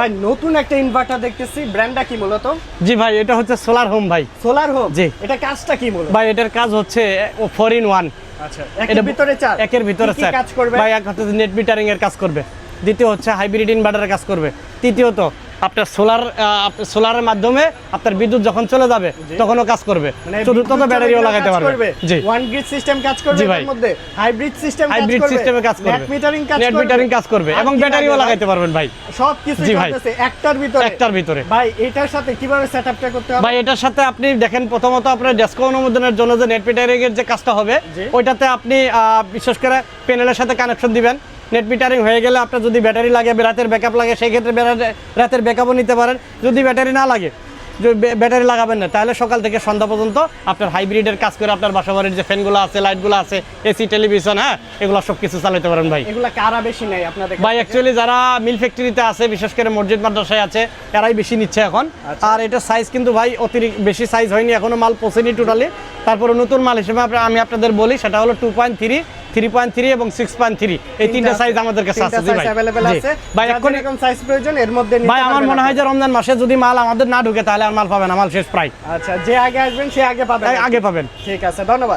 ভাই নতুন একটা ইনভার্টার দেখতেছি, ব্র্যান্ডটা কি মূলত? জি ভাই, এটা হচ্ছে সোলার হোম ভাই। Solar home? জি। এটা কাজটা কি মূলত? ভাই এটার কাজ হচ্ছে 4 in 1। আচ্ছা, একের ভিতরে চার? একের ভিতরে কি চার। কাজ করবে? ভাই এক হচ্ছে নেট মিটারিং এর কাজ করবে, দ্বিতীয় হচ্ছে হাইব্রিড ইনভার্টারের কাজ করবে, তৃতীয়ত আপনার সোলারের মাধ্যমে আপনার বিদ্যুৎ যখন চলে যাবে তখনও কাজ করবে, চতুর্থত ব্যাটারিও লাগাতে পারবে। জি, ওয়ান গ্রিড সিস্টেম কাজ করবে, এর মধ্যে হাইব্রিড সিস্টেমে কাজ করবে, নেট মিটারিং কাজ করবে এবং ব্যাটারিও লাগাতে পারবেন ভাই। সবকিছু চলতেছে একটার ভিতরে। ভাই এটার সাথে কিভাবে সেটআপটা করতে হবে? ভাই এটার সাথে আপনি দেখেন, প্রথমত আপনার ডেস্ক অনুমোদনের জন্য যে নেট মিটারিং এর যে কাজটা হবে, ওইটাতে আপনি বিশেষ করে প্যানেলের সাথে কানেকশন দিবেন। নেট মিটারিং হয়ে গেলে আপনার যদি ব্যাটারি লাগে, রাতের ব্যাকআপ লাগে, সেই ক্ষেত্রে রাতের ব্যাকআপও নিতে পারেন। যদি ব্যাটারি না লাগে, ব্যাটারি লাগাবেন না, তাহলে সকাল থেকে সন্ধ্যা পর্যন্ত আপনার হাইব্রিডের কাজ করে আপনার বাসাবাড়ির যে ফ্যানগুলো আছে, লাইটগুলো আছে, এসি, টেলিভিশন, হ্যাঁ, এগুলো সব কিছু চালাতে পারেন ভাই। এগুলো কারা বেশি নেই আপনাদের? ভাই অ্যাকচুয়ালি যারা মিল ফ্যাক্টরিতে আছে, বিশেষ করে মসজিদ মাদ্রাসায় আছে, এরাই বেশি নিচ্ছে এখন। আর এটা সাইজ কিন্তু ভাই অতিরিক্ত বেশি সাইজ হয়নি, এখনো মাল পৌঁছেনি টোটালি। তারপরে নতুন মাল হিসেবে আমি আপনাদের বলি, সেটা হলো 2.3, 3.3 এবং 6.3, এই তিনটা সাইজ আমাদের কাছে আছে। জি ভাই, अवेलेबल আছে। ভাই এখন এরকম সাইজ প্রয়োজন এর মধ্যে নিতে ভাই আমার মনে হয় যে রমজান মাসে যদি মাল আমাদের না ঢুকে তাহলে আর মাল পাবেন না, মাল শেষ প্রায়। আচ্ছা, যে আগে আসবেন সে আগে পাবেন। আগে পাবেন। ঠিক আছে, ধন্যবাদ।